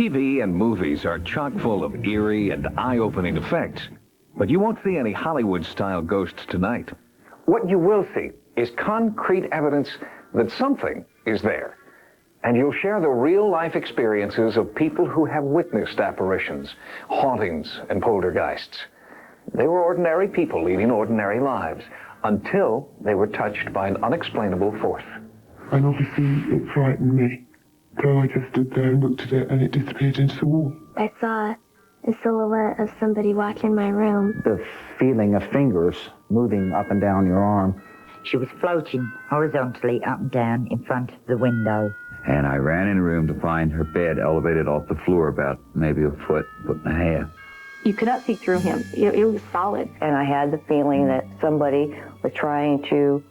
TV and movies are chock full of eerie and eye-opening effects, but you won't see any Hollywood-style ghosts tonight. What you will see is concrete evidence that something is there, and you'll share the real-life experiences of people who have witnessed apparitions, hauntings, and poltergeists. They were ordinary people leading ordinary lives until they were touched by an unexplainable force. And obviously it frightened me. So I just stood there and looked at it and it disappeared into the wall. I saw a silhouette of somebody walk in my room. The feeling of fingers moving up and down your arm. She was floating horizontally up and down in front of the window. And I ran in the room to find her bed elevated off the floor about maybe a foot and a half. You could not see through him. It was solid. And I had the feeling that somebody was trying to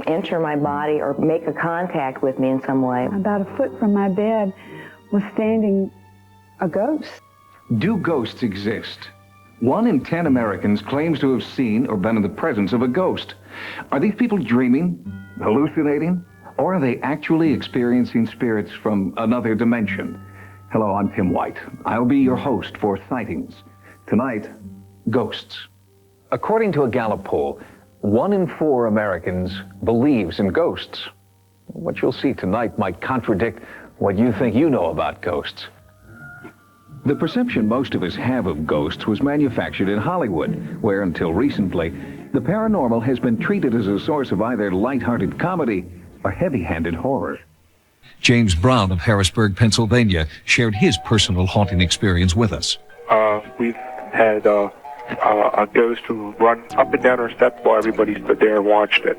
enter my body or make a contact with me in some way. About a foot from my bed was standing a ghost. Do ghosts exist? 1 in 10 Americans claims to have seen or been in the presence of a ghost. Are these people dreaming, hallucinating, or are they actually experiencing spirits from another dimension? Hello, I'm Tim White. I'll be your host for Sightings. Tonight, ghosts. According to a Gallup poll, 1 in 4 Americans believes in ghosts. What you'll see tonight might contradict what you think you know about ghosts. The perception most of us have of ghosts was manufactured in Hollywood, where until recently, the paranormal has been treated as a source of either lighthearted comedy or heavy-handed horror. James Brown of Harrisburg, Pennsylvania, shared his personal haunting experience with us. We've had a ghost who run up and down our steps while everybody stood there and watched it.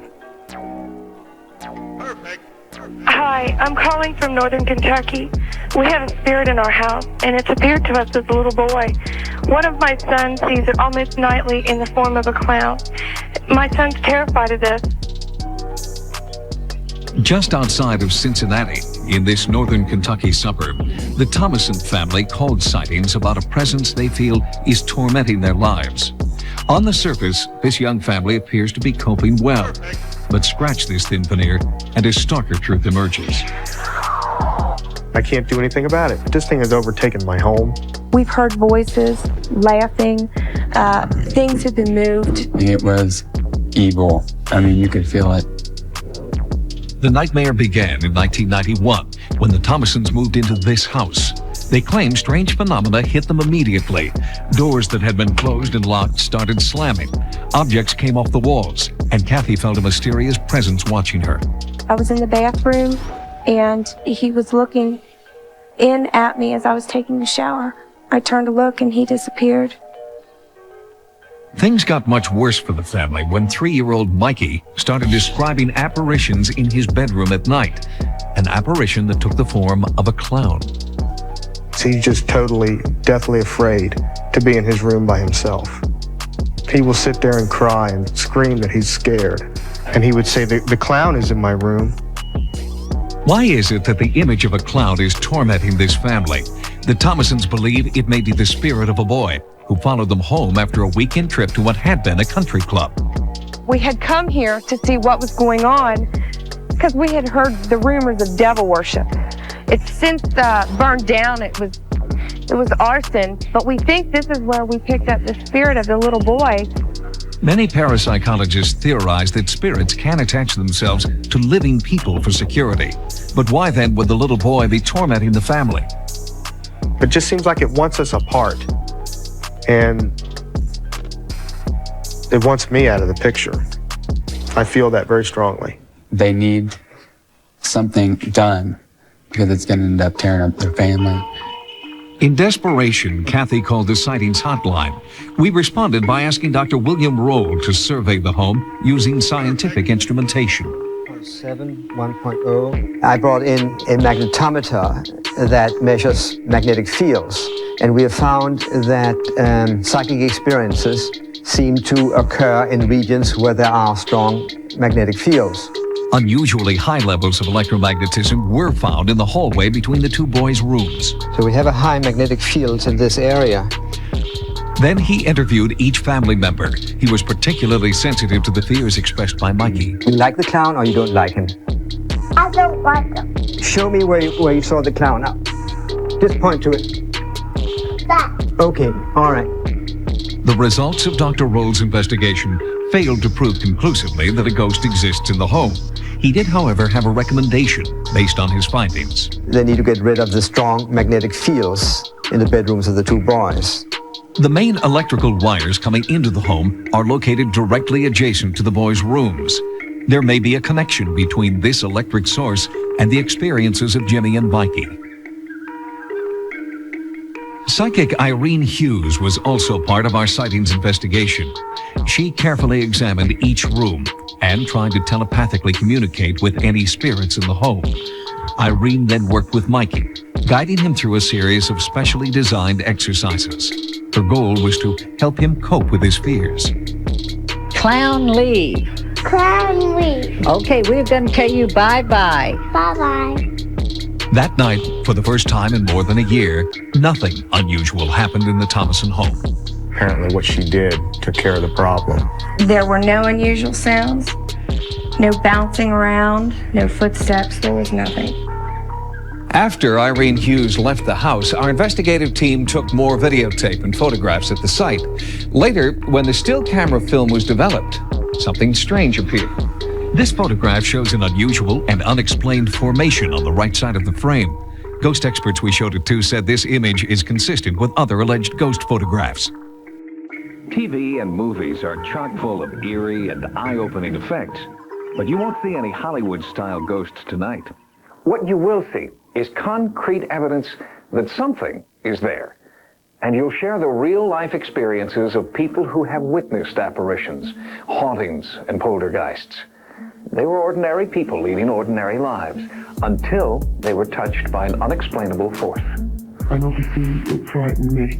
Hi, I'm calling from northern Kentucky. We have a spirit in our house, and it's appeared to us as a little boy. One of my sons sees it almost nightly in the form of a clown. My son's terrified of this. Just outside of Cincinnati, in this northern Kentucky suburb, the Thomason family called Sightings about a presence they feel is tormenting their lives. On the surface, this young family appears to be coping well, but scratch this thin veneer and a starker truth emerges. I can't do anything about it. This thing has overtaken my home. We've heard voices, laughing, things have been moved. It was evil. I mean, you could feel it. The nightmare began in 1991 when the Thomasons moved into this house. They claim strange phenomena hit them immediately. Doors that had been closed and locked started slamming. Objects came off the walls, and Kathy felt a mysterious presence watching her. I was in the bathroom, and he was looking in at me as I was taking a shower. I turned to look, and he disappeared. Things got much worse for the family when 3-year-old Mikey started describing apparitions in his bedroom at night. An apparition that took the form of a clown. He's just totally, deathly afraid to be in his room by himself. He will sit there and cry and scream that he's scared. And he would say, the clown is in my room. Why is it that the image of a clown is tormenting this family? The Thomasons believe it may be the spirit of a boy who followed them home after a weekend trip to what had been a country club. We had come here to see what was going on because we had heard the rumors of devil worship. It's since burned down. It was arson, but we think this is where we picked up the spirit of the little boy. Many parapsychologists theorize that spirits can attach themselves to living people for security. But why then would the little boy be tormenting the family? It just seems like it wants us apart. And it wants me out of the picture. I feel that very strongly. They need something done because it's going to end up tearing up their family. In desperation, Kathy called the Sightings hotline. We responded by asking Dr. William Roll to survey the home using scientific instrumentation. 1.0. I brought in a magnetometer that measures magnetic fields, and we have found that psychic experiences seem to occur in regions where there are strong magnetic fields. Unusually high levels of electromagnetism were found in the hallway between the two boys' rooms. So we have a high magnetic field in this area. Then he interviewed each family member. He was particularly sensitive to the fears expressed by Mikey. You like the clown or you don't like him? I don't like him. Show me where you saw the clown. Just point to it. That. Okay, all right. The results of Dr. Roll's investigation failed to prove conclusively that a ghost exists in the home. He did, however, have a recommendation based on his findings. They need to get rid of the strong magnetic fields in the bedrooms of the two boys. The main electrical wires coming into the home are located directly adjacent to the boys' rooms. There may be a connection between this electric source and the experiences of Jimmy and Mikey. Psychic Irene Hughes was also part of our sightings investigation. She carefully examined each room and tried to telepathically communicate with any spirits in the home. Irene then worked with Mikey, guiding him through a series of specially designed exercises. Her goal was to help him cope with his fears. Clown leave. Clown leave. Okay, we're going to tell you bye-bye. Bye-bye. That night, for the first time in more than a year, nothing unusual happened in the Thomason home. Apparently what she did took care of the problem. There were no unusual sounds, no bouncing around, no footsteps, there was nothing. After Irene Hughes left the house, our investigative team took more videotape and photographs at the site. Later, when the still camera film was developed, something strange appeared. This photograph shows an unusual and unexplained formation on the right side of the frame. Ghost experts we showed it to said this image is consistent with other alleged ghost photographs. TV and movies are chock full of eerie and eye-opening effects, but you won't see any Hollywood-style ghosts tonight. What you will see is concrete evidence that something is there, and you'll share the real-life experiences of people who have witnessed apparitions, hauntings, and poltergeists. They were ordinary people leading ordinary lives until they were touched by an unexplainable force. And obviously it frightened me.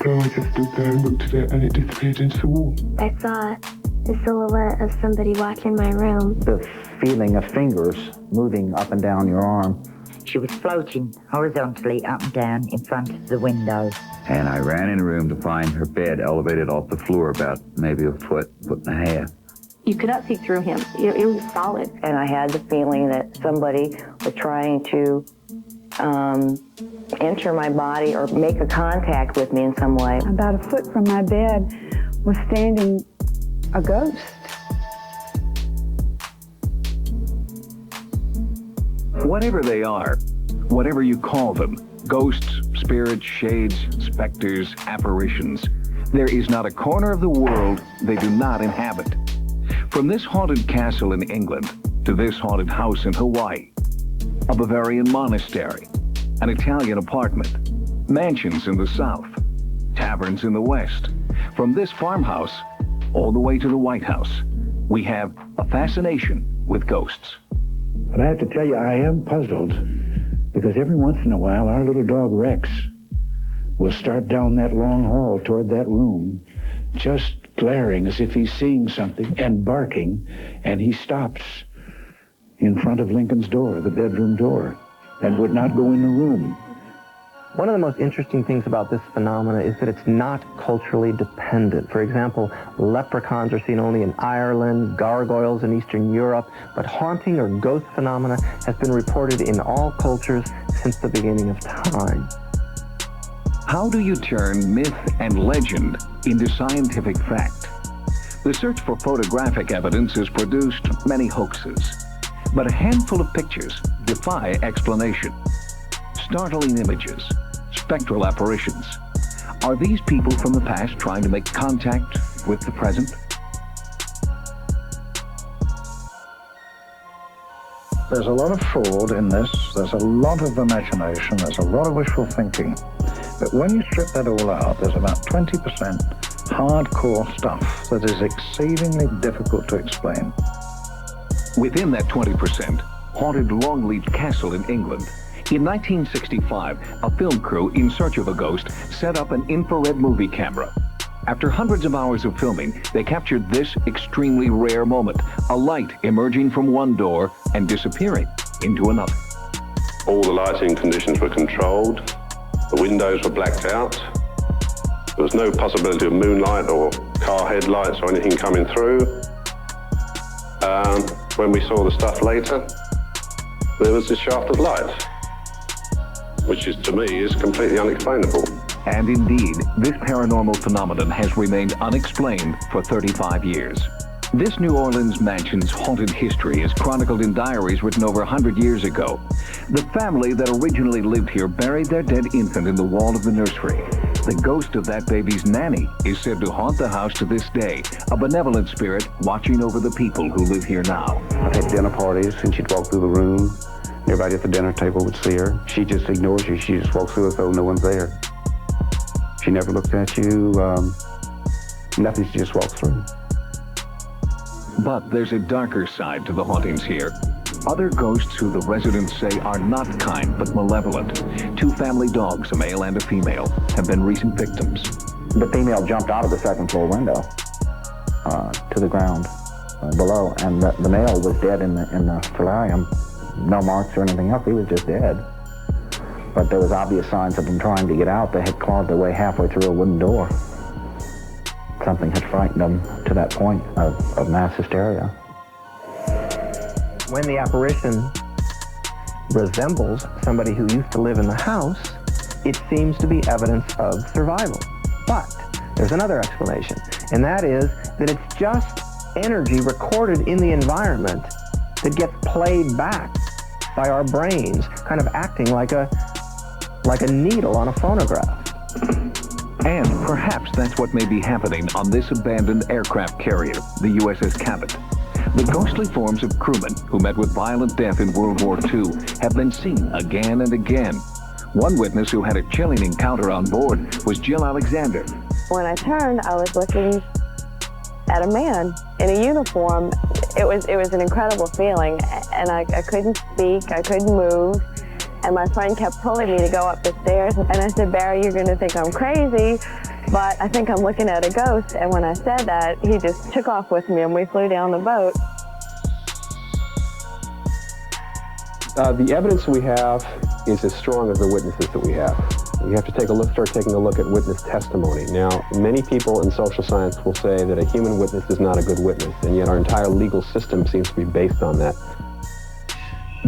So I just stood there and looked at it and it disappeared into the wall. I saw the silhouette of somebody walking my room. The feeling of fingers moving up and down your arm. She was floating horizontally up and down in front of the window. And I ran in the room to find her bed elevated off the floor about maybe a foot and a half. You could not see through him. It was solid. And I had the feeling that somebody was trying to enter my body or make a contact with me in some way. About a foot from my bed was standing a ghost. Whatever they are, whatever you call them, ghosts, spirits, shades, specters, apparitions, there is not a corner of the world they do not inhabit. From this haunted castle in England to this haunted house in Hawaii, a Bavarian monastery, an Italian apartment, mansions in the south, taverns in the west, from this farmhouse all the way to the White House, we have a fascination with ghosts. But I have to tell you, I am puzzled because every once in a while our little dog Rex will start down that long hall toward that room, just glaring as if he's seeing something and barking, and he stops in front of Lincoln's door, the bedroom door, and would not go in the room. One of the most interesting things about this phenomena is that it's not culturally dependent. For example, leprechauns are seen only in Ireland, gargoyles in Eastern Europe, but haunting or ghost phenomena has been reported in all cultures since the beginning of time. How do you turn myth and legend into scientific fact? The search for photographic evidence has produced many hoaxes, but a handful of pictures defy explanation. Startling images, spectral apparitions. Are these people from the past trying to make contact with the present? There's a lot of fraud in this, there's a lot of imagination, there's a lot of wishful thinking. But when you strip that all out, there's about 20% hardcore stuff that is exceedingly difficult to explain. Within that 20%, haunted Longleat Castle in England. In 1965, a film crew in search of a ghost set up an infrared movie camera. After hundreds of hours of filming, they captured this extremely rare moment, a light emerging from one door and disappearing into another. All the lighting conditions were controlled. The windows were blacked out. There was no possibility of moonlight or car headlights or anything coming through. When we saw the stuff later, there was this shaft of light. which is, to me, is completely unexplainable. And indeed, this paranormal phenomenon has remained unexplained for 35 years. This New Orleans mansion's haunted history is chronicled in diaries written over 100 years ago. The family that originally lived here buried their dead infant in the wall of the nursery. The ghost of that baby's nanny is said to haunt the house to this day, a benevolent spirit watching over the people who live here now. I've had dinner parties, and she'd walk through the room. Everybody at the dinner table would see her. She just ignores you. She just walks through as though no one's there. She never looks at you. Nothing, she just walks through. But there's a darker side to the hauntings here. Other ghosts who the residents say are not kind but malevolent. 2 family dogs, a male and a female, have been recent victims. The female jumped out of the second floor window to the ground below, and the male was dead in the solarium. No marks or anything else, he was just dead. But there was obvious signs of them trying to get out. They had clawed their way halfway through a wooden door. Something had frightened them to that point of mass hysteria. When the apparition resembles somebody who used to live in the house, it seems to be evidence of survival. But there's another explanation, and that is that it's just energy recorded in the environment that gets played back by our brains, kind of acting like a needle on a phonograph. And perhaps that's what may be happening on this abandoned aircraft carrier, the USS Cabot. The ghostly forms of crewmen who met with violent death in World War II have been seen again and again. One witness who had a chilling encounter on board was Jill Alexander. When I turned, I was looking at a man in a uniform. It was an incredible feeling, and I couldn't speak, I couldn't move. And my friend kept pulling me to go up the stairs. And I said, Barry, you're going to think I'm crazy, but I think I'm looking at a ghost. And when I said that, he just took off with me and we flew down the boat. The evidence we have is as strong as the witnesses that we have. We have to start taking a look at witness testimony. Now, many people in social science will say that a human witness is not a good witness, and yet our entire legal system seems to be based on that.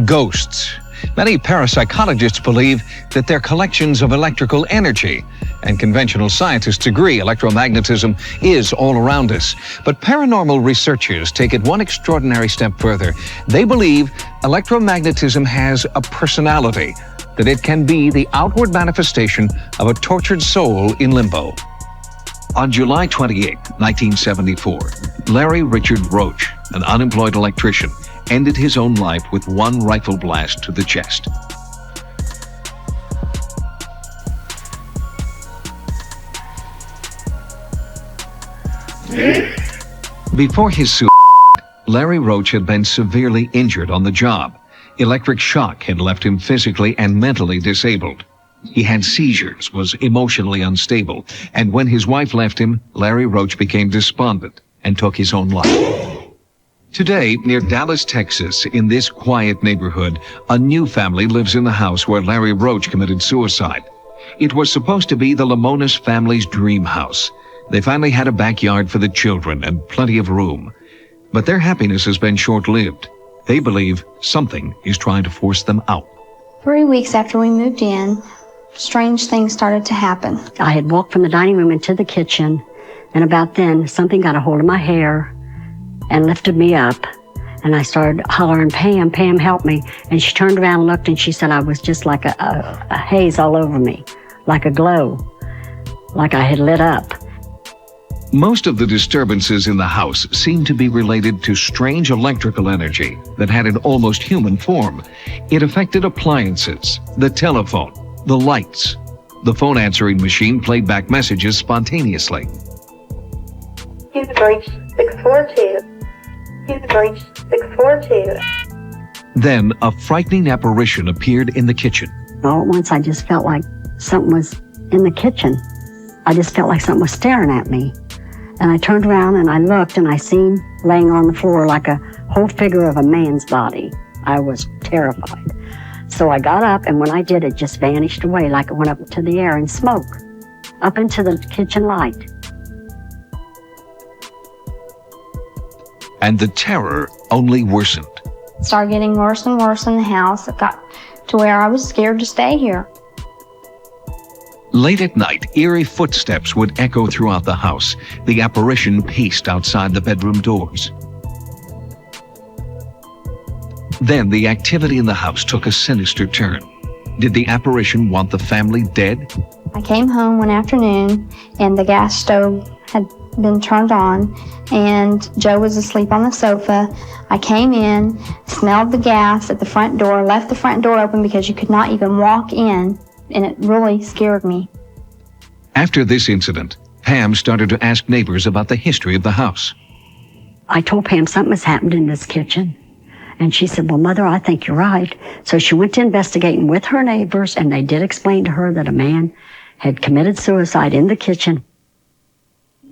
Ghosts. Many parapsychologists believe that they're collections of electrical energy, and conventional scientists agree electromagnetism is all around us. But paranormal researchers take it one extraordinary step further. They believe electromagnetism has a personality, that it can be the outward manifestation of a tortured soul in limbo. On July 28, 1974, Larry Richard Roach, an unemployed electrician, ended his own life with one rifle blast to the chest. Before his suicide, Larry Roach had been severely injured on the job. Electric shock had left him physically and mentally disabled. He had seizures, was emotionally unstable, and when his wife left him, Larry Roach became despondent and took his own life. Today, near Dallas, Texas, in this quiet neighborhood, a new family lives in the house where Larry Roach committed suicide. It was supposed to be the Lamonis family's dream house. They finally had a backyard for the children and plenty of room. But their happiness has been short-lived. They believe something is trying to force them out. 3 weeks after we moved in, strange things started to happen. I had walked from the dining room into the kitchen, and about then, something got a hold of my hair and lifted me up, and I started hollering, Pam, Pam, help me. And she turned around and looked, and she said I was just like a haze all over me, like a glow, like I had lit up. Most of the disturbances in the house seemed to be related to strange electrical energy that had an almost human form. It affected appliances, the telephone, the lights. The phone answering machine played back messages spontaneously. You've reached 642. You've reached 642. Then a frightening apparition appeared in the kitchen. All at once I just felt like something was in the kitchen. I just felt like something was staring at me. And I turned around and I looked and I seen laying on the floor like a whole figure of a man's body. I was terrified. So I got up, and when I did, it just vanished away like it went up into the air in smoke, up into the kitchen light. And the terror only worsened. It started getting worse and worse in the house. It got to where I was scared to stay here. Late at night, eerie footsteps would echo throughout the house. The apparition paced outside the bedroom doors. Then the activity in the house took a sinister turn. Did the apparition want the family dead? I came home one afternoon and the gas stove had been turned on and Joe was asleep on the sofa. I came in, smelled the gas at the front door, left the front door open because you could not even walk in, and it really scared me. After this incident, Pam started to ask neighbors about the history of the house. I told Pam something has happened in this kitchen. And she said, well, Mother, I think you're right. So she went to investigating with her neighbors, and they did explain to her that a man had committed suicide in the kitchen.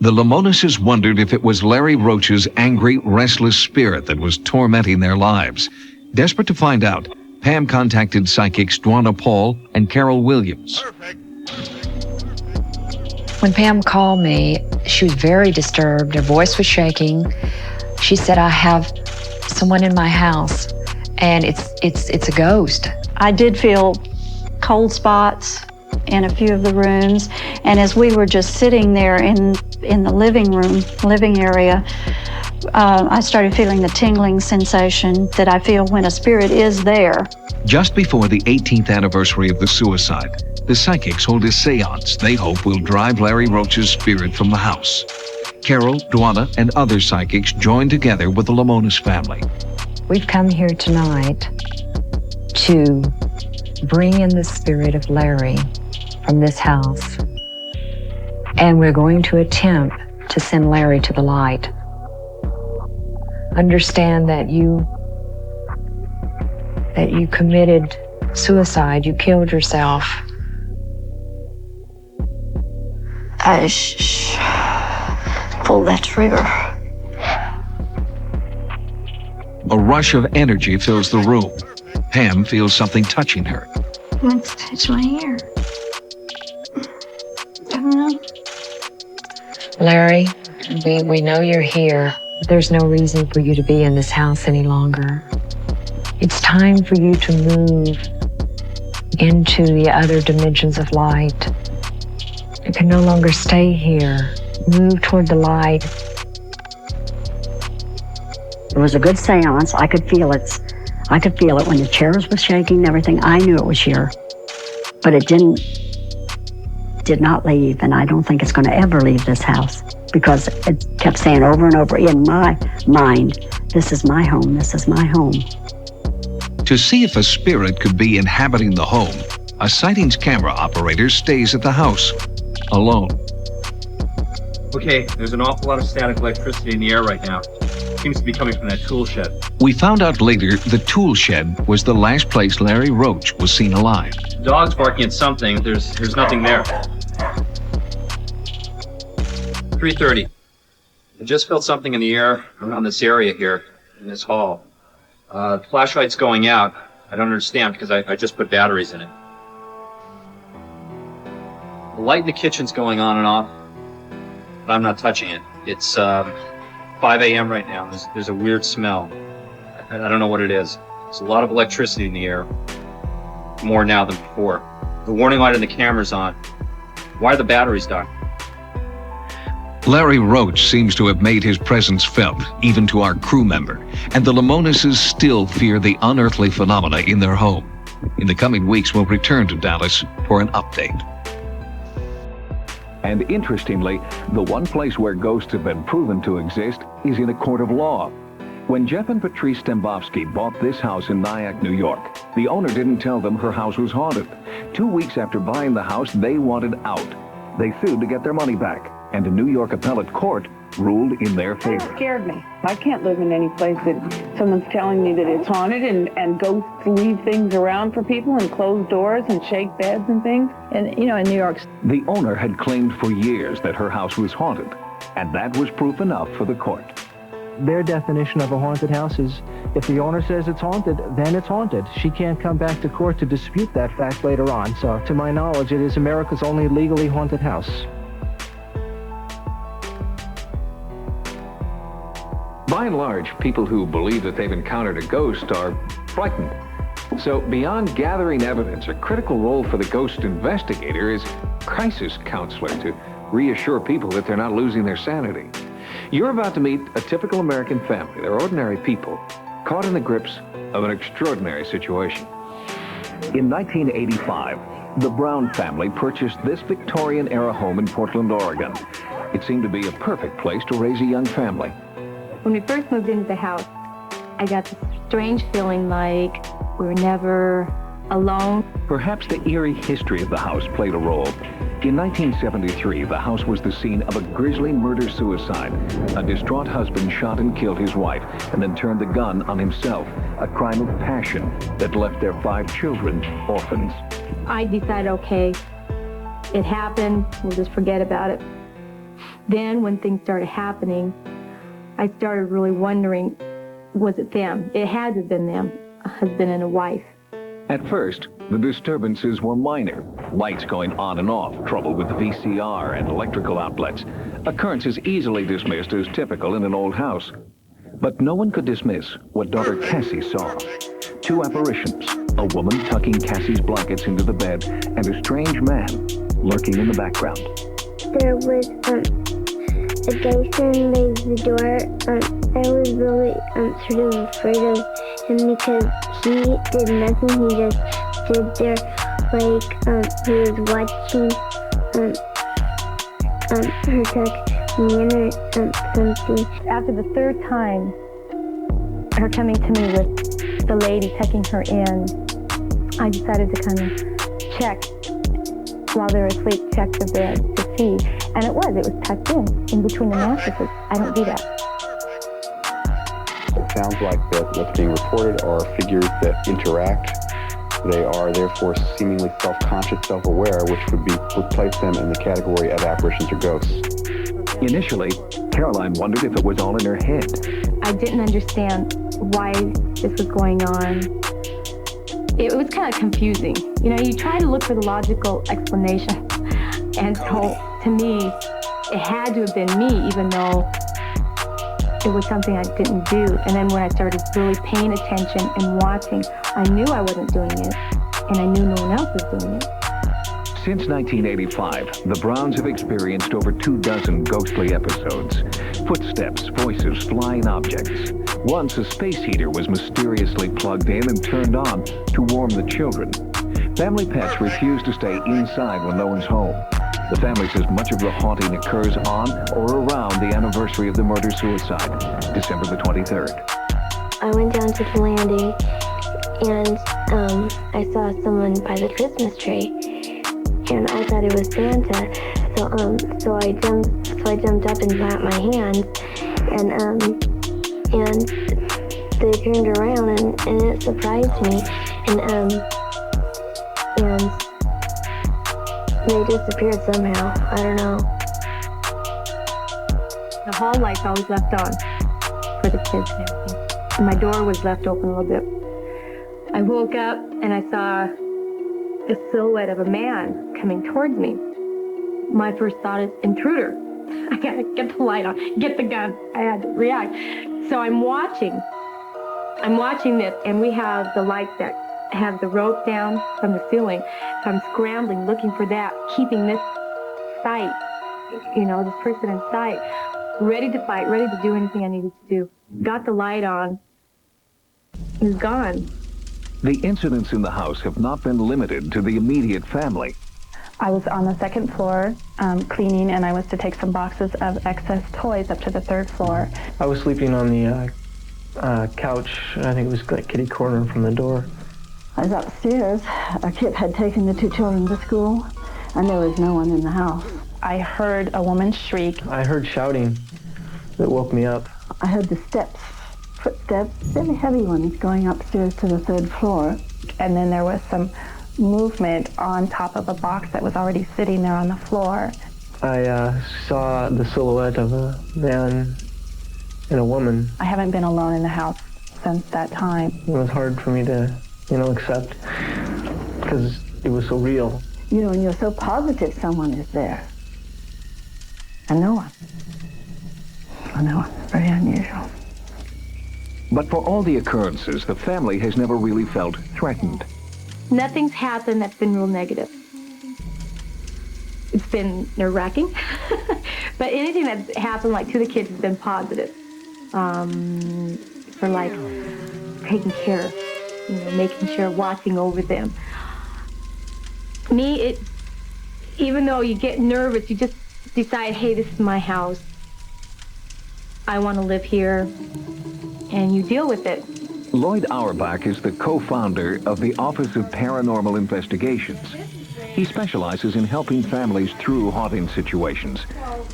The Lamonases wondered if it was Larry Roach's angry, restless spirit that was tormenting their lives. Desperate to find out, Pam contacted psychics Dwana Paul and Carol Williams. When Pam called me, she was very disturbed. Her voice was shaking. She said, I have someone in my house, and it's a ghost. I did feel cold spots in a few of the rooms, and as we were just sitting there in the living area, I started feeling the tingling sensation that I feel when a spirit is there. Just before the 18th anniversary of the suicide, the psychics hold a seance they hope will drive Larry Roach's spirit from the house. Carol, Dwana, and other psychics joined together with the Lamonas family. We've come here tonight to bring in the spirit of Larry from this house. And we're going to attempt to send Larry to the light. Understand that you committed suicide, you killed yourself. Pull that trigger. A rush of energy fills the room. Pam feels something touching her. Let's touch my ear. I don't know. Larry, we know you're here. There's no reason for you to be in this house any longer. It's time for you to move into the other dimensions of light. You can no longer stay here. Move toward the light. It was a good seance. I could feel it. I could feel it when the chairs were shaking and everything. I knew it was here. But it did not leave, and I don't think it's going to ever leave this house because it kept saying over and over in my mind, this is my home, this is my home. To see if a spirit could be inhabiting the home, a Sightings camera operator stays at the house, alone. Okay, there's an awful lot of static electricity in the air right now. Seems to be coming from that tool shed. We found out later the tool shed was the last place Larry Roach was seen alive. The dog's barking at something. There's nothing there. 3:30. I just felt something in the air around this area here, in this hall. The flashlight's going out. I don't understand because I just put batteries in it. The light in the kitchen's going on and off, but I'm not touching it. It's 5 a.m. right now. There's a weird smell. I don't know what it is. There's a lot of electricity in the air, more now than before. The warning light on the camera's on. Why are the batteries down? Larry Roach seems to have made his presence felt, even to our crew member, and the Lamonases still fear the unearthly phenomena in their home. In the coming weeks, we'll return to Dallas for an update. And interestingly, the one place where ghosts have been proven to exist is in a court of law. When Jeff and Patrice Stembovsky bought this house in Nyack, New York, the owner didn't tell them her house was haunted. 2 weeks after buying the house, they wanted out. They sued to get their money back, and a New York appellate court ruled in their favor. It scared me. I can't live in any place that someone's telling me that it's haunted and ghosts leave things around for people and close doors and shake beds and things. And, you know, in New York... The owner had claimed for years that her house was haunted, and that was proof enough for the court. Their definition of a haunted house is if the owner says it's haunted, then it's haunted. She can't come back to court to dispute that fact later on. So, to my knowledge, it is America's only legally haunted house. By and large, people who believe that they've encountered a ghost are frightened. So beyond gathering evidence, a critical role for the ghost investigator is crisis counselor to reassure people that they're not losing their sanity. You're about to meet a typical American family. They're ordinary people caught in the grips of an extraordinary situation. In 1985, the Brown family purchased this Victorian-era home in Portland, Oregon. It seemed to be a perfect place to raise a young family. When we first moved into the house, I got this strange feeling like we were never alone. Perhaps the eerie history of the house played a role. In 1973, the house was the scene of a grisly murder-suicide. A distraught husband shot and killed his wife and then turned the gun on himself, a crime of passion that left their 5 children orphans. I decided, okay, it happened, we'll just forget about it. Then when things started happening, I started really wondering, was it them? It had to have been them, a husband and a wife. At first, the disturbances were minor. Lights going on and off, trouble with the VCR and electrical outlets. Occurrences easily dismissed as typical in an old house. But no one could dismiss what daughter Cassie saw. 2 apparitions, a woman tucking Cassie's blankets into the bed, and a strange man lurking in the background. There was a guy standing by the door. I was really sort of afraid of him because he did nothing. He just stood there like he was watching her tuck me in or something. After the 3rd time, her coming to me with the lady tucking her in, I decided to kind of check while they were asleep, check the bed to see. And it was tucked in between the mattresses. I don't do that. It sounds like that what's being reported are figures that interact. They are therefore seemingly self-conscious, self-aware, which would place them in the category of apparitions or ghosts. Initially, Caroline wondered if it was all in her head. I didn't understand why this was going on. It was kind of confusing. You know, you try to look for the logical explanation. And so, to me, it had to have been me, even though it was something I didn't do. And then when I started really paying attention and watching, I knew I wasn't doing it, and I knew no one else was doing it. Since 1985, the Browns have experienced over 24 ghostly episodes. Footsteps, voices, flying objects. Once a space heater was mysteriously plugged in and turned on to warm the children. Family pets refuse to stay inside when no one's home. The family says much of the haunting occurs on or around the anniversary of the murder-suicide, December the 23rd. I went down to the landing and I saw someone by the Christmas tree, and I thought it was Santa. So I jumped up and clapped my hands, and they turned around and it surprised me, and they disappeared somehow. I don't know. The hall lights always left on for the kids and everything. And my door was left open a little bit. I woke up and I saw the silhouette of a man coming towards me. My first thought is intruder. I gotta get the light on, get the gun. I had to react. So I'm watching this, and we have the lights that have the rope down from the ceiling. So I'm scrambling, looking for that, keeping this sight, this person in sight, ready to fight, ready to do anything I needed to do. Got the light on. He's gone. The incidents in the house have not been limited to the immediate family. I was on the 2nd floor cleaning, and I was to take some boxes of excess toys up to the 3rd floor. I was sleeping on the couch. I think it was like kitty corner from the door. I was upstairs. Kip had taken the 2 children to school, and there was no one in the house. I heard a woman shriek. I heard shouting that woke me up. I heard the footsteps, very heavy ones, going upstairs to the 3rd floor. And then there was some movement on top of a box that was already sitting there on the floor. I saw the silhouette of a man and a woman. I haven't been alone in the house since that time. It was hard for me to, accept, because it was so real. And you're so positive someone is there. And no one. Very unusual. But for all the occurrences, the family has never really felt threatened. Nothing's happened that's been real negative. it's been nerve-wracking. But anything that's happened like to the kids has been positive. For like taking care, making sure, watching over them. Me, even though you get nervous, you just decide, hey, this is my house. I want to live here, and you deal with it. Lloyd Auerbach is the co-founder of the Office of Paranormal Investigations. He specializes in helping families through haunting situations,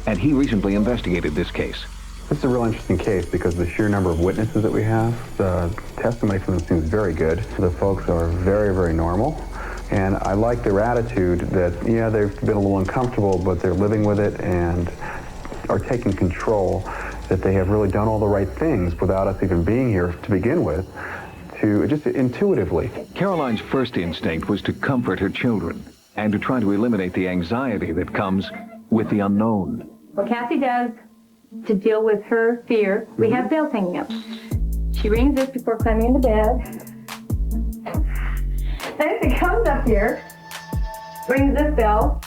and he recently investigated this case. This is a real interesting case because the sheer number of witnesses that we have, the testimony from them seems very good. The folks are very, very normal. And I like their attitude that, yeah, they've been a little uncomfortable, but they're living with it and are taking control, that they have really done all the right things without us even being here to begin with, to just intuitively. Caroline's first instinct was to comfort her children and to try to eliminate the anxiety that comes with the unknown. What Cassie does to deal with her fear, we have bells hanging up. She rings this before climbing into bed. Then she comes up here, rings this bell.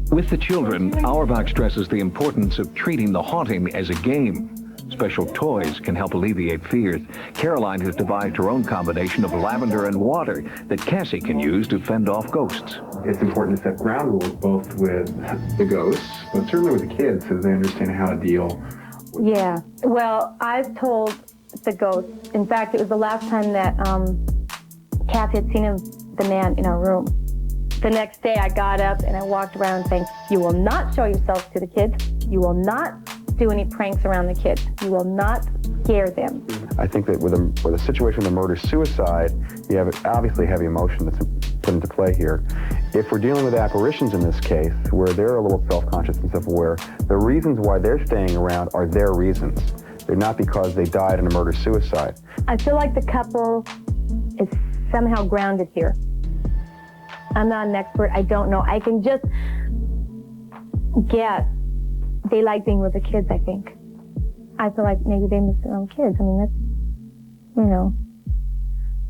With the children, Auerbach stresses the importance of treating the haunting as a game. Special toys can help alleviate fears. Caroline has devised her own combination of lavender and water that Cassie can use to fend off ghosts. It's important to set ground rules both with the ghosts, but certainly with the kids so they understand how to deal. Yeah, well, I've told the ghosts. In fact, it was the last time that Kathy had seen the man in our room. The next day I got up and I walked around saying, you will not show yourself to the kids. You will not do any pranks around the kids. You will not scare them. I think that with a situation of murder-suicide, you have obviously heavy emotion that's put into play here. If we're dealing with apparitions in this case, where they're a little self-conscious and self-aware, the reasons why they're staying around are their reasons. They're not because they died in a murder-suicide. I feel like the couple is somehow grounded here. I'm not an expert. I don't know. I can just guess. They like being with the kids, I think. I feel like maybe they miss their own kids. I mean, that's,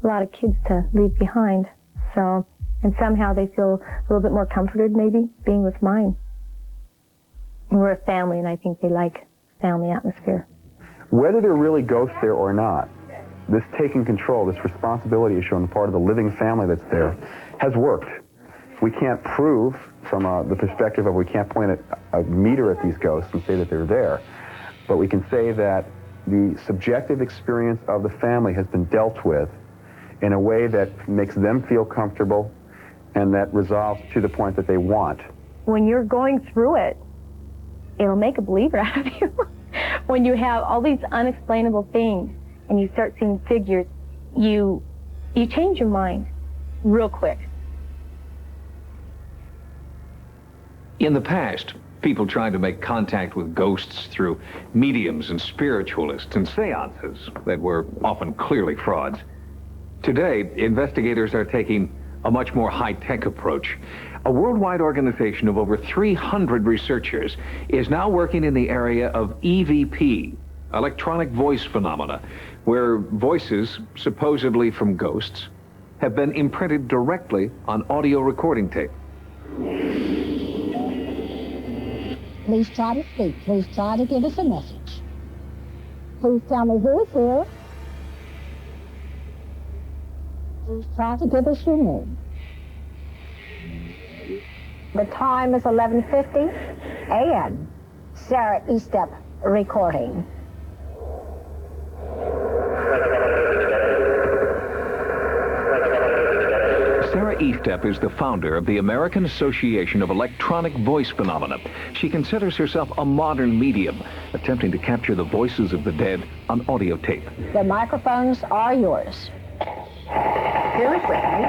a lot of kids to leave behind. So, and somehow they feel a little bit more comforted, maybe, being with mine. We're a family, and I think they like family atmosphere. Whether there are really ghosts there or not, this taking control, this responsibility issue on the part of the living family that's there has worked. We can't prove from the perspective of we can't point a meter at these ghosts and say that they're there, but we can say that the subjective experience of the family has been dealt with in a way that makes them feel comfortable and that resolves to the point that they want. When you're going through it, it'll make a believer out of you. When you have all these unexplainable things and you start seeing figures, you change your mind real quick. In the past, people tried to make contact with ghosts through mediums and spiritualists and seances that were often clearly frauds. Today, investigators are taking a much more high-tech approach. A worldwide organization of over 300 researchers is now working in the area of EVP, electronic voice phenomena, where voices, supposedly from ghosts, have been imprinted directly on audio recording tape. Please try to speak. Please try to give us a message. Please tell me who is here. Please try to give us your name. The time is 11:50 a.m. Sarah Estep recording. Sarah Estep is the founder of the American Association of Electronic Voice Phenomena. She considers herself a modern medium, attempting to capture the voices of the dead on audio tape. The microphones are yours. Here is with me.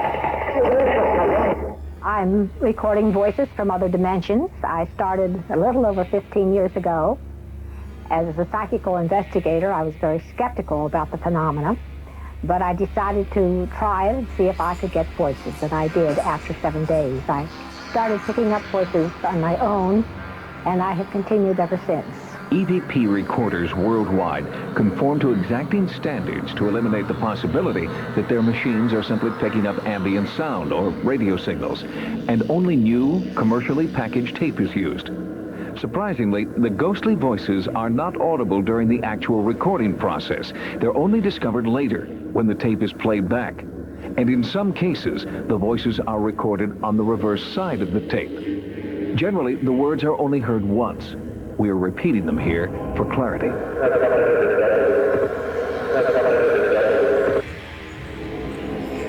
I'm recording voices from other dimensions. I started a little over 15 years ago. As a psychical investigator, I was very skeptical about the phenomena, but I decided to try it and see if I could get voices, and I did after 7 days. I started picking up voices on my own, and I have continued ever since. EVP recorders worldwide conform to exacting standards to eliminate the possibility that their machines are simply picking up ambient sound or radio signals, and only new, commercially packaged tape is used. Surprisingly, the ghostly voices are not audible during the actual recording process. They're only discovered later, when the tape is played back. And in some cases, the voices are recorded on the reverse side of the tape. Generally, the words are only heard once. We are repeating them here for clarity.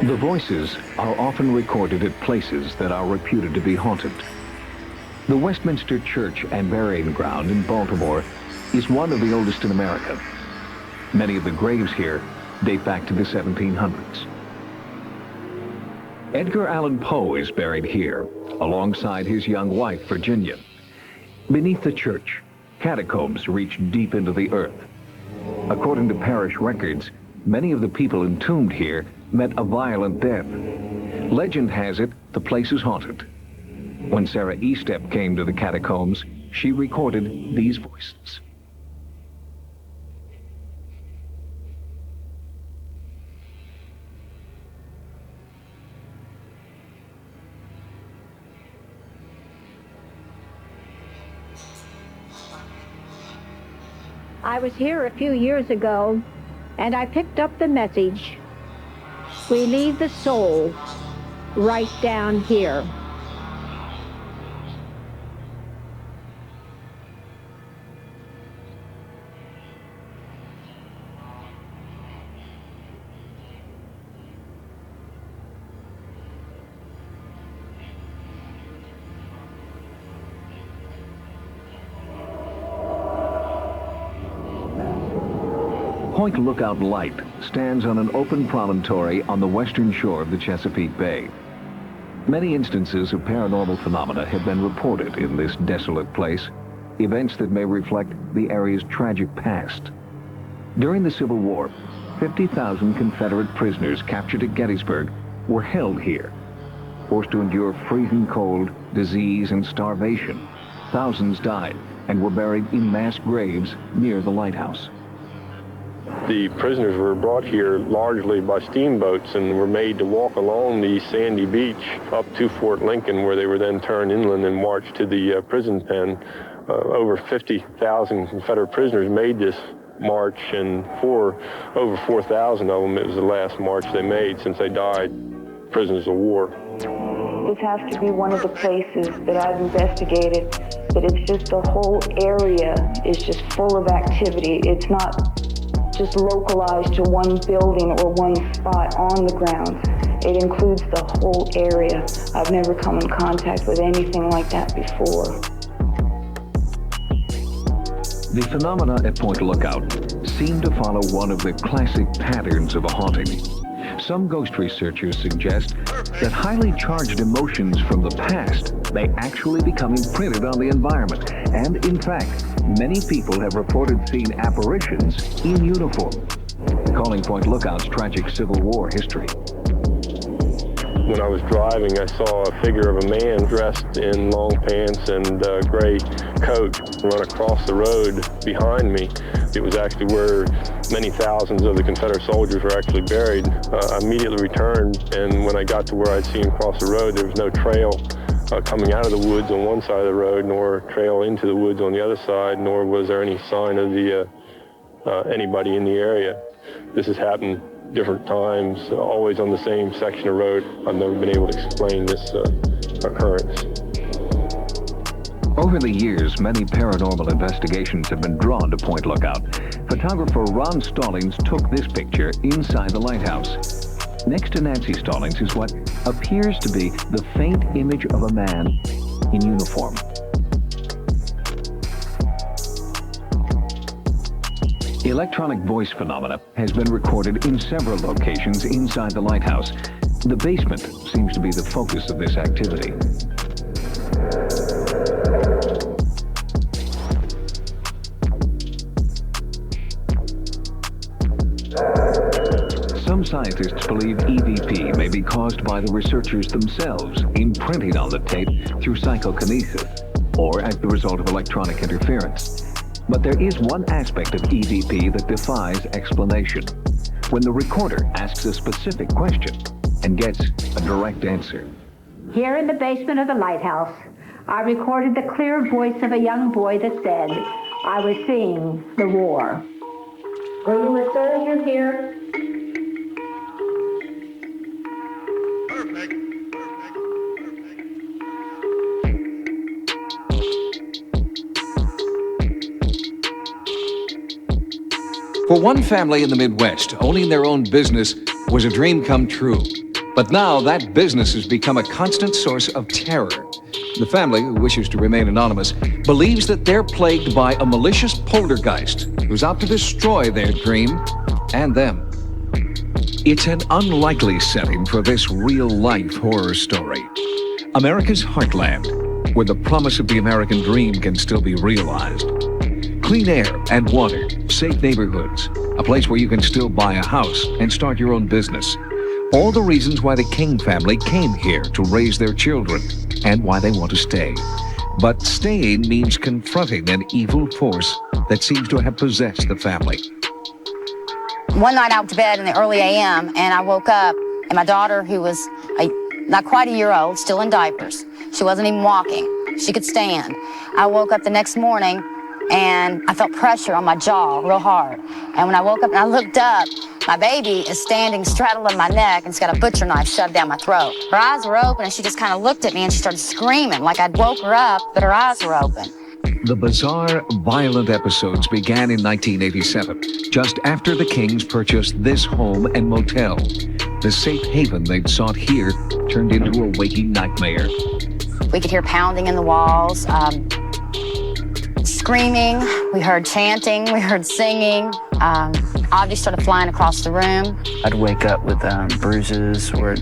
The voices are often recorded at places that are reputed to be haunted. The Westminster Church and Burying Ground in Baltimore is one of the oldest in America. Many of the graves here date back to the 1700s. Edgar Allan Poe is buried here, alongside his young wife, Virginia. Beneath the church, catacombs reach deep into the earth. According to parish records, many of the people entombed here met a violent death. Legend has it the place is haunted. When Sarah Estep came to the catacombs, she recorded these voices. I was here a few years ago, and I picked up the message, "We leave the soul right down here." Point Lookout Light stands on an open promontory on the western shore of the Chesapeake Bay. Many instances of paranormal phenomena have been reported in this desolate place, events that may reflect the area's tragic past. During the Civil War, 50,000 Confederate prisoners captured at Gettysburg were held here, forced to endure freezing cold, disease, and starvation. Thousands died and were buried in mass graves near the lighthouse. The prisoners were brought here largely by steamboats and were made to walk along the sandy beach up to Fort Lincoln, where they were then turned inland and marched to the prison pen. Over 50,000 Confederate prisoners made this march, and for over 4,000 of them, it was the last march they made since they died prisoners of war. This has to be one of the places that I've investigated that it's just the whole area is just full of activity. It's not just localized to one building or one spot on the grounds. It includes the whole area. I've never come in contact with anything like that before. The phenomena at Point Lookout seem to follow one of the classic patterns of a haunting. Some ghost researchers suggest that highly charged emotions from the past may actually become imprinted on the environment. And in fact, many people have reported seeing apparitions in uniform, calling Point Lookout's tragic Civil War history. When I was driving, I saw a figure of a man dressed in long pants and a gray coat run across the road behind me. It was actually where many thousands of the Confederate soldiers were actually buried. I immediately returned, and when I got to where I'd seen him cross the road, there was no trail coming out of the woods on one side of the road, nor trail into the woods on the other side, nor was there any sign of the anybody in the area. This has happened different times, always on the same section of road. I've never been able to explain this occurrence. Over the years, many paranormal investigations have been drawn to Point Lookout. Photographer Ron Stallings took this picture inside the lighthouse. Next to Nancy Stallings is what appears to be the faint image of a man in uniform. Electronic voice phenomena has been recorded in several locations inside the lighthouse. The basement seems to be the focus of this activity. Some scientists believe EVP may be caused by the researchers themselves imprinting on the tape through psychokinesis or as the result of electronic interference. But there is one aspect of EVP that defies explanation. When the recorder asks a specific question and gets a direct answer. Here in the basement of the lighthouse, I recorded the clear voice of a young boy that said, I was seeing the war. Were you a soldier here? For one family in the Midwest, owning their own business was a dream come true. But now that business has become a constant source of terror. The family, who wishes to remain anonymous, believes that they're plagued by a malicious poltergeist who's out to destroy their dream and them. It's an unlikely setting for this real-life horror story. America's heartland, where the promise of the American dream can still be realized. Clean air and water, safe neighborhoods, a place where you can still buy a house and start your own business. All the reasons why the King family came here to raise their children and why they want to stay. But staying means confronting an evil force that seems to have possessed the family. One night I went to bed in the early a.m. and I woke up and my daughter, who was not quite a year old, still in diapers. She wasn't even walking. She could stand. I woke up the next morning and I felt pressure on my jaw real hard. And when I woke up and I looked up, my baby is standing straddling my neck and she's got a butcher knife shoved down my throat. Her eyes were open and she just kind of looked at me and she started screaming like I'd woke her up, but her eyes were open. The bizarre, violent episodes began in 1987, just after the Kings purchased this home and motel. The safe haven they'd sought here turned into a waking nightmare. We could hear pounding in the walls, screaming, we heard chanting, we heard singing. Objects started flying across the room. I'd wake up with bruises where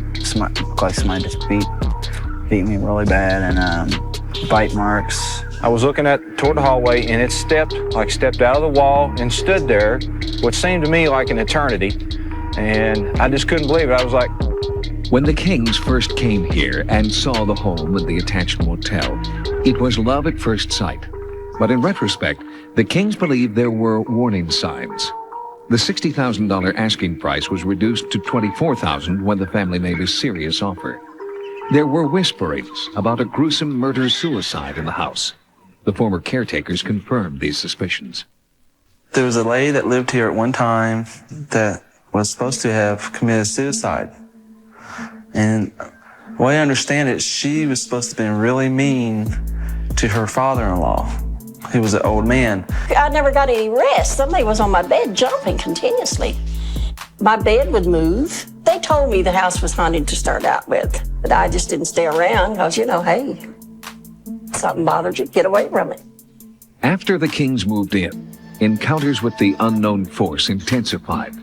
like somebody just beat me really bad and bite marks. I was looking toward the hallway and it stepped out of the wall and stood there, which seemed to me like an eternity. And I just couldn't believe it. I was like... When the Kings first came here and saw the home and the attached motel, it was love at first sight. But in retrospect, the Kings believed there were warning signs. The $60,000 asking price was reduced to $24,000 when the family made a serious offer. There were whisperings about a gruesome murder-suicide in the house. The former caretakers confirmed these suspicions. There was a lady that lived here at one time that was supposed to have committed suicide. And the way I understand it, she was supposed to have been really mean to her father-in-law. He was an old man. I never got any rest. Somebody was on my bed jumping continuously. My bed would move. They told me the house was haunted to start out with, but I just didn't stay around because, hey, something bothered you, get away from it. After the Kings moved in, encounters with the unknown force intensified.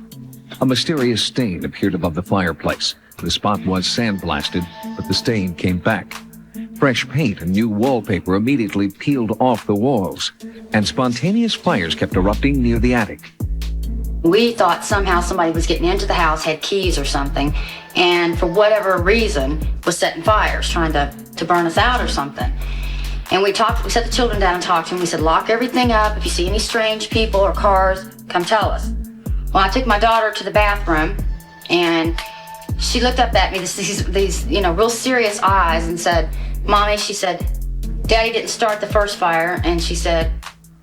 A mysterious stain appeared above the fireplace. The spot was sandblasted, but the stain came back. Fresh paint and new wallpaper immediately peeled off the walls, and spontaneous fires kept erupting near the attic. We thought somehow somebody was getting into the house, had keys or something, and for whatever reason was setting fires, trying to burn us out or something. And we set the children down and talked to them. We said, lock everything up. If you see any strange people or cars, come tell us. Well, I took my daughter to the bathroom, and she looked up at me, these real serious eyes, and said, Mommy, she said, Daddy didn't start the first fire, and she said,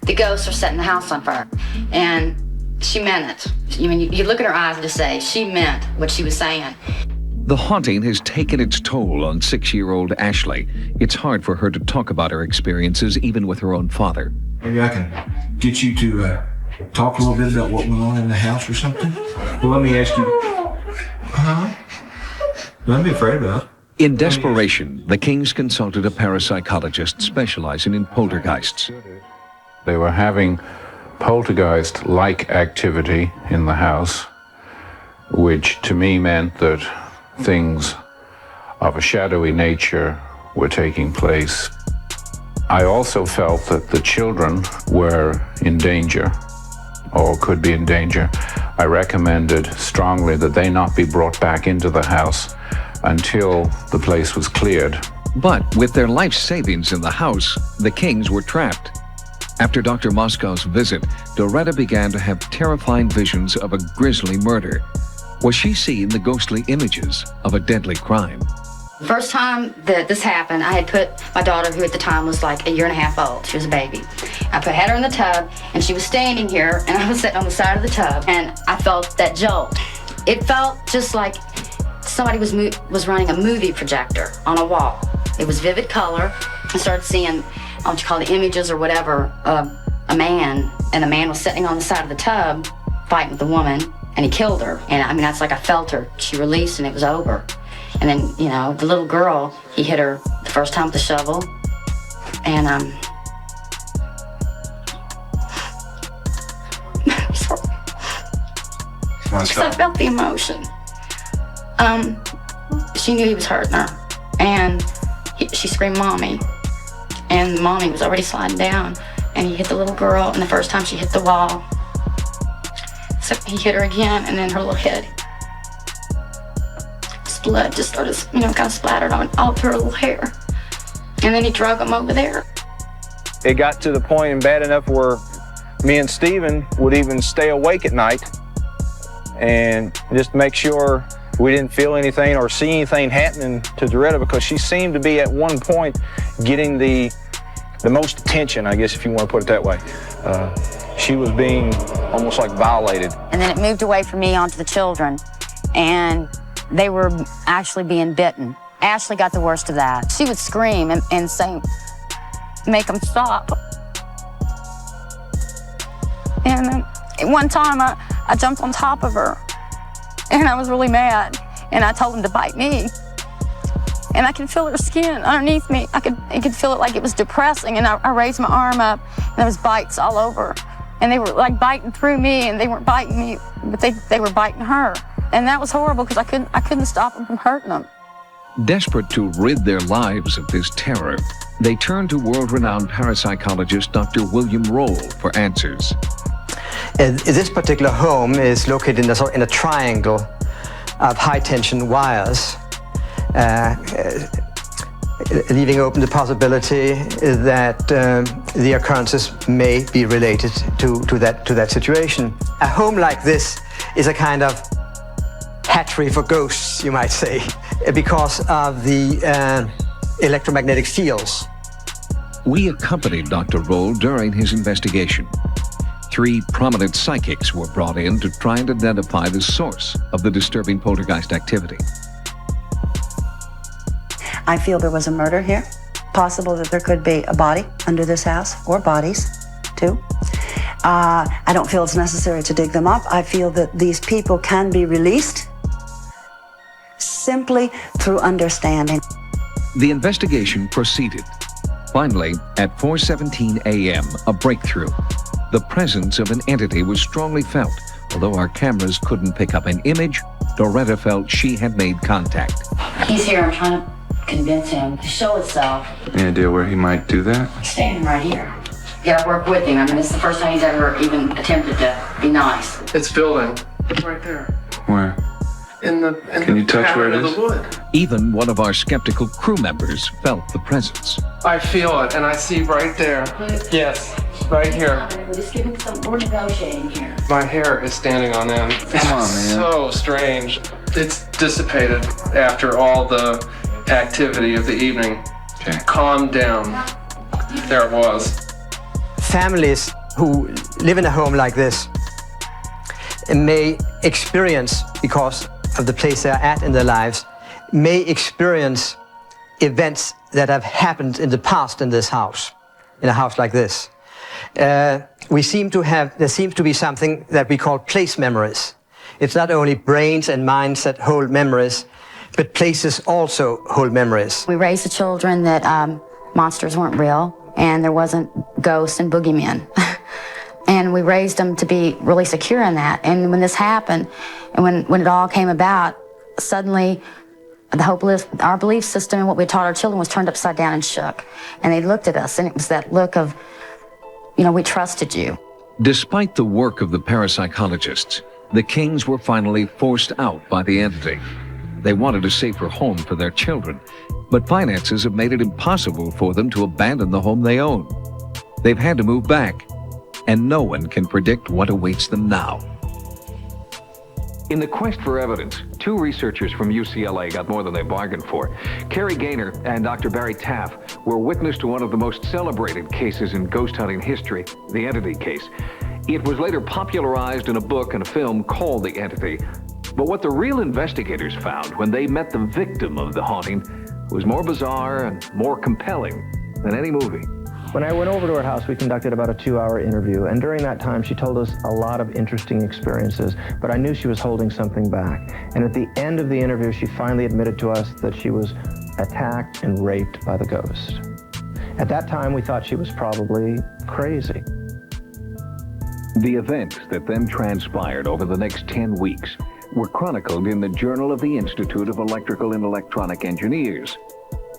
the ghosts are setting the house on fire. And she meant it. You look at her eyes and just say, she meant what she was saying. The haunting has taken its toll on 6-year-old Ashley. It's hard for her to talk about her experiences, even with her own father. Maybe I can get you to talk a little bit about what went on in the house or something? Well, let me ask you. Don't be afraid about it. In desperation, the Kings consulted a parapsychologist specializing in poltergeists. They were having poltergeist-like activity in the house, which to me meant that things of a shadowy nature were taking place. I also felt that the children were in danger, or could be in danger. I recommended strongly that they not be brought back into the house until the place was cleared. But with their life savings in the house, the Kings were trapped. After Dr. Moscow's visit, Doretta began to have terrifying visions of a grisly murder. Was she seeing the ghostly images of a deadly crime? First time that this happened, I had put my daughter, who at the time was like 1.5 years old, she was a baby. Had her in the tub, and she was standing here, and I was sitting on the side of the tub, and I felt that jolt. It felt just like somebody was running a movie projector on a wall. It was vivid color. I started seeing, what you call the images or whatever, of a man, and the man was sitting on the side of the tub fighting with the woman, and he killed her. And I mean, that's like I felt her. She released, and it was over. And then, you know, the little girl, he hit her the first time with the shovel. And, because I felt the emotion. She knew he was hurting her. And she screamed, "Mommy." And Mommy was already sliding down. And he hit the little girl, and the first time she hit the wall. So he hit her again, and then her little head. Blood just started, you know, kind of splattered on all through her little hair. And then he drug him over there. It got to the point and bad enough where me and Stephen would even stay awake at night and just make sure we didn't feel anything or see anything happening to Doretta, because she seemed to be at one point getting the most attention, I guess, if you want to put it that way. She was being almost like violated. And then it moved away from me onto the children, and they were actually being bitten. Ashley got the worst of that. She would scream and say, "Make them stop." And at one time, I jumped on top of her, and I was really mad, and I told him to bite me. And I could feel her skin underneath me. I could feel it like it was depressing, and I raised my arm up, and there was bites all over. And they were like biting through me, and they weren't biting me, but they were biting her. And that was horrible, because I couldn't stop them from hurting them. Desperate to rid their lives of this terror, they turned to world-renowned parapsychologist Dr. William Roll for answers. This particular home is located in a triangle of high-tension wires, leaving open the possibility that the occurrences may be related to that situation. A home like this is a kind of hatchery for ghosts, you might say, because of the electromagnetic fields. We accompanied Dr. Roll during his investigation. 3 prominent psychics were brought in to try and identify the source of the disturbing poltergeist activity. I feel there was a murder here. Possible that there could be a body under this house, or bodies, too. I don't feel it's necessary to dig them up. I feel that these people can be released simply through understanding. The investigation proceeded. Finally, at 4:17 a.m., a breakthrough. The presence of an entity was strongly felt. Although our cameras couldn't pick up an image, Doretta felt she had made contact. He's here. I'm trying to convince him to show itself. Any idea where he might do that? He's standing right here. You gotta work with him. I mean, it's the first time he's ever even attempted to be nice. It's building. Right there. Where? Can you touch where it is? Even one of our skeptical crew members felt the presence. I feel it, and I see right there. Yes, right here. We're just giving some more negotiating here. My hair is standing on end. Come on, man. So strange. It's dissipated after all the activity of the evening. Okay. Calmed down. There it was. Families who live in a home like this may experience, because of the place they're at in their lives, may experience events that have happened in the past in this house, in a house like this. There seems to be something that we call place memories. It's not only brains and minds that hold memories, but places also hold memories. We raised the children that monsters weren't real, and there wasn't ghosts and boogeymen. And we raised them to be really secure in that. And when this happened, and when it all came about, suddenly our belief system and what we taught our children was turned upside down and shook. And they looked at us, and it was that look of, we trusted you. Despite the work of the parapsychologists, the Kings were finally forced out by the entity. They wanted a safer home for their children, but finances have made it impossible for them to abandon the home they own. They've had to move back, and no one can predict what awaits them now. In the quest for evidence, two researchers from UCLA got more than they bargained for. Carrie Gaynor and Dr. Barry Taff were witness to one of the most celebrated cases in ghost hunting history, the Entity case. It was later popularized in a book and a film called The Entity. But what the real investigators found when they met the victim of the haunting was more bizarre and more compelling than any movie. When I went over to her house, we conducted about a 2-hour interview, and during that time, she told us a lot of interesting experiences, but I knew she was holding something back. And at the end of the interview, she finally admitted to us that she was attacked and raped by the ghost. At that time, we thought she was probably crazy. The events that then transpired over the next 10 weeks were chronicled in the Journal of the Institute of Electrical and Electronic Engineers,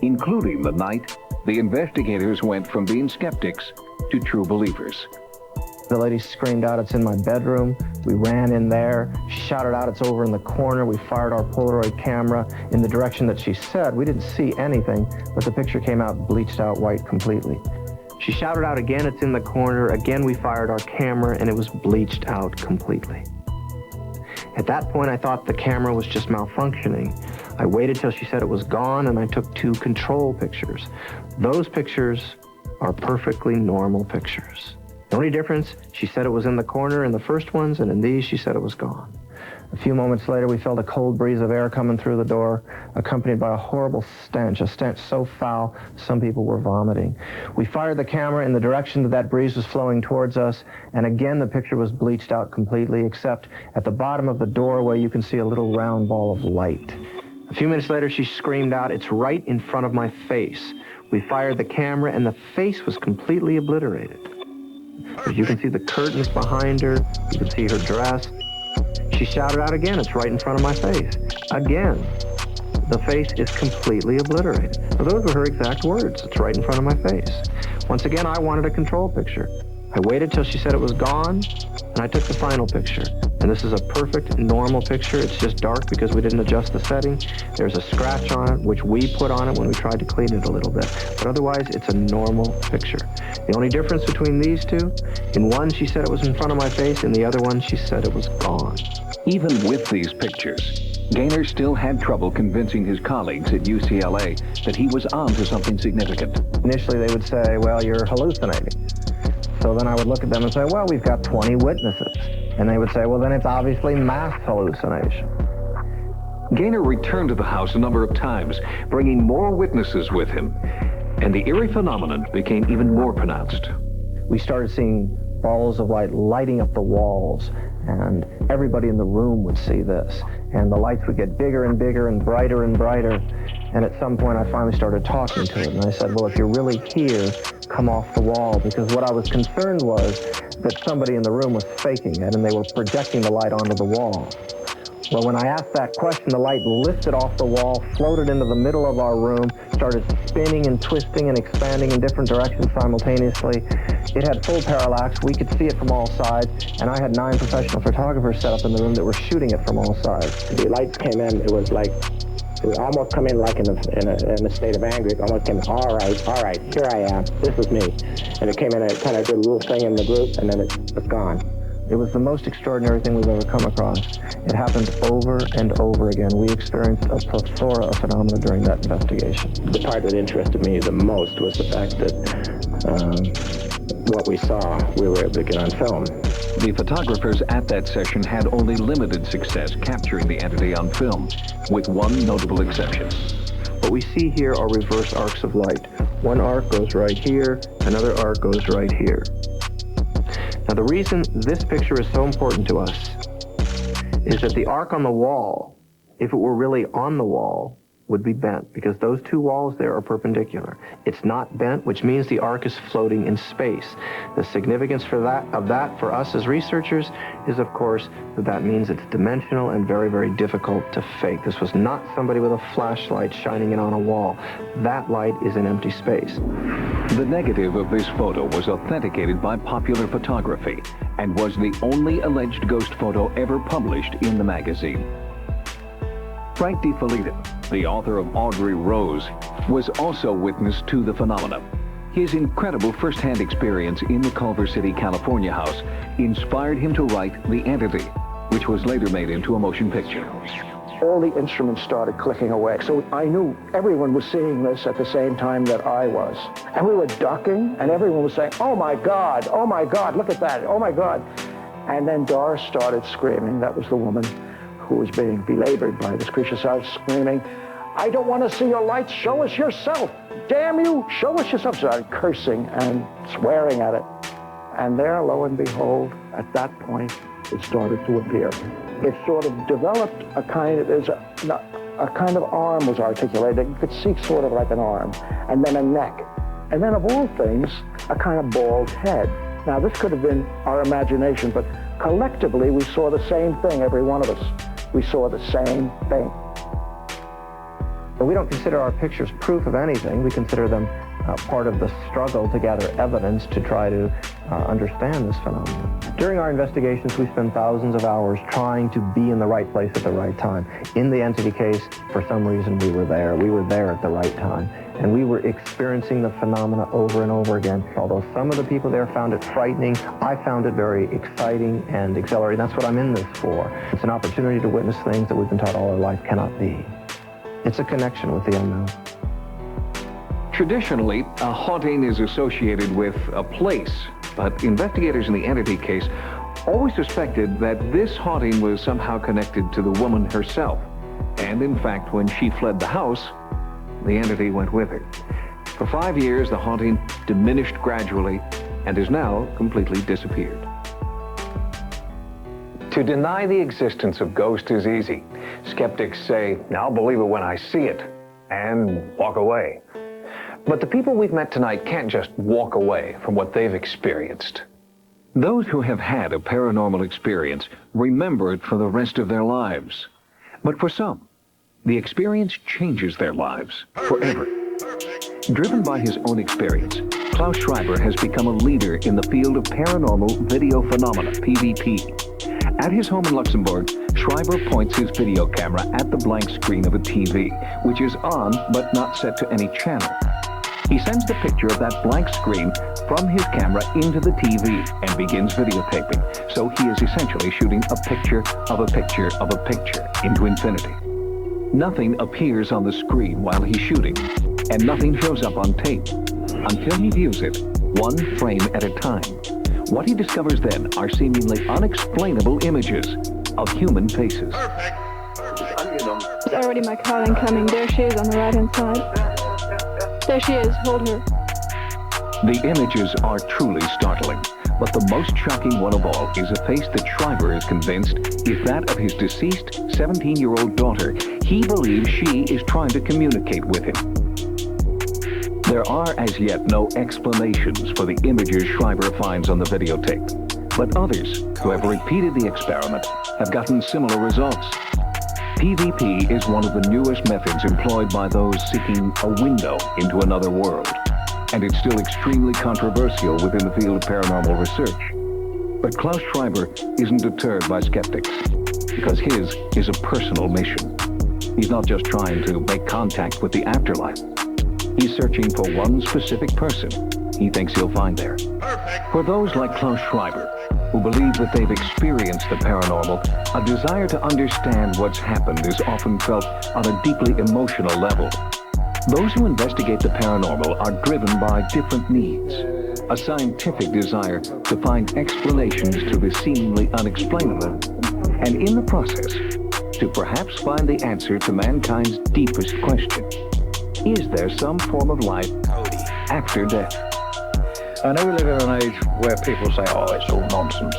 including the night the investigators went from being skeptics to true believers. The lady screamed out, "It's in my bedroom." We ran in there. She shouted out, "It's over in the corner." We fired our Polaroid camera in the direction that she said. We didn't see anything, but the picture came out bleached out white completely. She shouted out again, "It's in the corner." Again, we fired our camera, and it was bleached out completely. At that point, I thought the camera was just malfunctioning. I waited till she said it was gone, and I took 2 control pictures. Those pictures are perfectly normal pictures. The only difference, she said it was in the corner in the first ones, and in these, she said it was gone. A few moments later, we felt a cold breeze of air coming through the door, accompanied by a horrible stench, a stench so foul, some people were vomiting. We fired the camera in the direction that breeze was flowing towards us, and again, the picture was bleached out completely, except at the bottom of the doorway, you can see a little round ball of light. A few minutes later, she screamed out, "It's right in front of my face." We fired the camera, and the face was completely obliterated. As you can see the curtains behind her, you can see her dress. She shouted out again, "It's right in front of my face." Again, the face is completely obliterated. So those were her exact words, "It's right in front of my face." Once again, I wanted a control picture. I waited till she said it was gone, and I took the final picture. And this is a perfect, normal picture. It's just dark because we didn't adjust the setting. There's a scratch on it, which we put on it when we tried to clean it a little bit. But otherwise, it's a normal picture. The only difference between these two, in one she said it was in front of my face, in the other one she said it was gone. Even with these pictures, Gaynor still had trouble convincing his colleagues at UCLA that he was onto something significant. Initially, they would say, "Well, you're hallucinating." So then I would look at them and say, "Well, we've got 20 witnesses." And they would say, "Well, then it's obviously mass hallucination." Gaynor returned to the house a number of times, bringing more witnesses with him, and the eerie phenomenon became even more pronounced. We started seeing balls of light lighting up the walls, and everybody in the room would see this. And the lights would get bigger and bigger and brighter and brighter. And at some point, I finally started talking to it, and I said, "Well, if you're really here, come off the wall," because what I was concerned was that somebody in the room was faking it, and they were projecting the light onto the wall. Well, when I asked that question, the light lifted off the wall, floated into the middle of our room, started spinning and twisting and expanding in different directions simultaneously. It had full parallax. We could see it from all sides, and I had 9 professional photographers set up in the room that were shooting it from all sides. The lights came in, it was like, it would almost come in like in a state of anger. It almost came in, all right, here I am, this is me. And it came in and it kind of did a little thing in the group, and then it was gone. It was the most extraordinary thing we've ever come across. It happened over and over again. We experienced a plethora of phenomena during that investigation. The part that interested me the most was the fact that what we saw, we were able to get on film. The photographers at that session had only limited success capturing the entity on film, with one notable exception. What we see here are reverse arcs of light. One arc goes right here, another arc goes right here. Now, the reason this picture is so important to us is that the arc on the wall, if it were really on the wall, would be bent, because those 2 walls there are perpendicular. It's not bent, which means the arc is floating in space. The significance of that for us as researchers is, of course, that means it's dimensional and very, very difficult to fake. This was not somebody with a flashlight shining it on a wall. That light is in empty space. The negative of this photo was authenticated by Popular Photography and was the only alleged ghost photo ever published in the magazine. Frank DiFelitta, the author of Audrey Rose, was also witness to the phenomenon. His incredible first-hand experience in the Culver City, California house inspired him to write The Entity, which was later made into a motion picture. All the instruments started clicking away. So I knew everyone was seeing this at the same time that I was. And we were ducking, and everyone was saying, oh my God, look at that, oh my God. And then Doris started screaming. That was the woman who was being belabored by this creature. Started screaming, I don't want to see your lights, show us yourself. Damn you, show us yourself. Started cursing and swearing at it. And there, lo and behold, at that point, it started to appear. It sort of developed a kind of arm was articulated. You could see sort of like an arm, and then a neck. And then of all things, a kind of bald head. Now this could have been our imagination, but collectively we saw the same thing, every one of us. We saw the same thing. But we don't consider our pictures proof of anything. We consider them part of the struggle to gather evidence to try to understand this phenomenon. During our investigations, we spend thousands of hours trying to be in the right place at the right time. In the Entity case, for some reason, we were there. We were there at the right time. And we were experiencing the phenomena over and over again. Although some of the people there found it frightening, I found it very exciting and exhilarating. That's what I'm in this for. It's an opportunity to witness things that we've been taught all our life cannot be. It's a connection with the unknown. Traditionally, a haunting is associated with a place, but investigators in the Entity case always suspected that this haunting was somehow connected to the woman herself. And in fact, when she fled the house, the Entity went with her. For 5 years, the haunting diminished gradually and has now completely disappeared. To deny the existence of ghosts is easy. Skeptics say, I'll believe it when I see it, and walk away. But the people we've met tonight can't just walk away from what they've experienced. Those who have had a paranormal experience remember it for the rest of their lives. But for some, the experience changes their lives forever. Driven by his own experience, Klaus Schreiber has become a leader in the field of paranormal video phenomena, PVP. At his home in Luxembourg, Schreiber points his video camera at the blank screen of a TV, which is on but not set to any channel. He sends the picture of that blank screen from his camera into the TV and begins videotaping. So he is essentially shooting a picture of a picture of a picture into infinity. Nothing appears on the screen while he's shooting, and nothing shows up on tape until he views it one frame at a time. What he discovers then are seemingly unexplainable images of human faces. It's already my car incoming. There she is on the right-hand side. There she is. Hold her. The images are truly startling, but the most shocking one of all is a face that Schreiber is convinced is that of his deceased 17-year-old daughter. He believes she is trying to communicate with him. There are as yet no explanations for the images Schreiber finds on the videotape, but others who have repeated the experiment have gotten similar results. PVP is one of the newest methods employed by those seeking a window into another world, and it's still extremely controversial within the field of paranormal research. But Klaus Schreiber isn't deterred by skeptics, because his is a personal mission. He's not just trying to make contact with the afterlife. He's searching for one specific person he thinks he'll find there. For those like Klaus Schreiber, who believe that they've experienced the paranormal, a desire to understand what's happened is often felt on a deeply emotional level. Those who investigate the paranormal are driven by different needs. A scientific desire to find explanations to the seemingly unexplainable, and in the process, to perhaps find the answer to mankind's deepest question. Is there some form of life after death? I know we live in an age where people say, oh, it's all nonsense.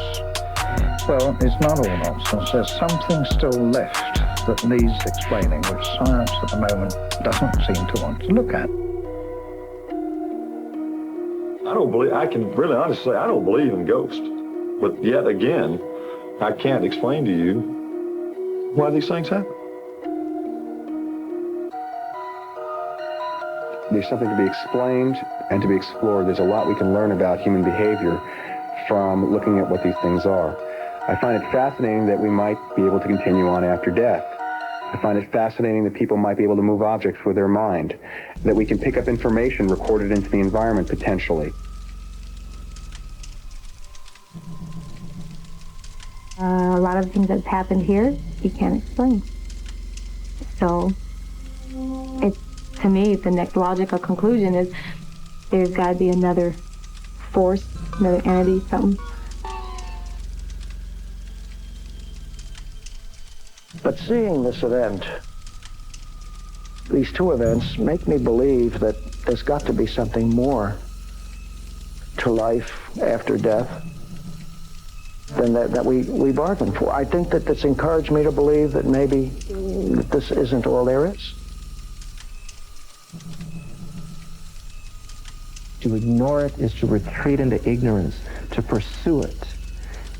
Well, it's not all nonsense. There's something still left that needs explaining, which science at the moment doesn't seem to want to look at. I can really honestly say I don't believe in ghosts. But yet again, I can't explain to you why these things happen. There's something to be explained and to be explored. There's a lot we can learn about human behavior from looking at what these things are. I find it fascinating that we might be able to continue on after death. I find it fascinating that people might be able to move objects with their mind, that we can pick up information recorded into the environment potentially. A lot of things that's happened here, you can't explain. So, to me, the next logical conclusion is there's got to be another force, another entity, something. But seeing this event, these two events, make me believe that there's got to be something more to life after death than that we bargained for. I think that that's encouraged me to believe that maybe that this isn't all there is. To ignore it is to retreat into ignorance. To pursue it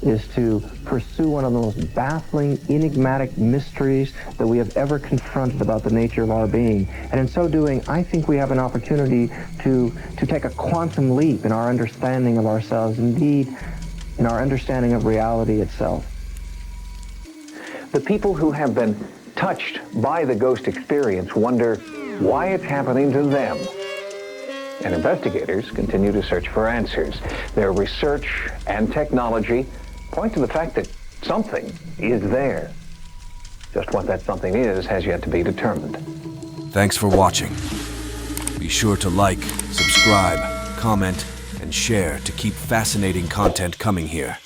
is to pursue one of the most baffling, enigmatic mysteries that we have ever confronted about the nature of our being. And in so doing, I think we have an opportunity to take a quantum leap in our understanding of ourselves, indeed, in our understanding of reality itself. The people who have been touched by the ghost experience wonder why it's happening to them. And investigators continue to search for answers. Their research and technology point to the fact that something is there. Just what that something is has yet to be determined. Thanks for watching. Be sure to like, subscribe, comment, and share to keep fascinating content coming here.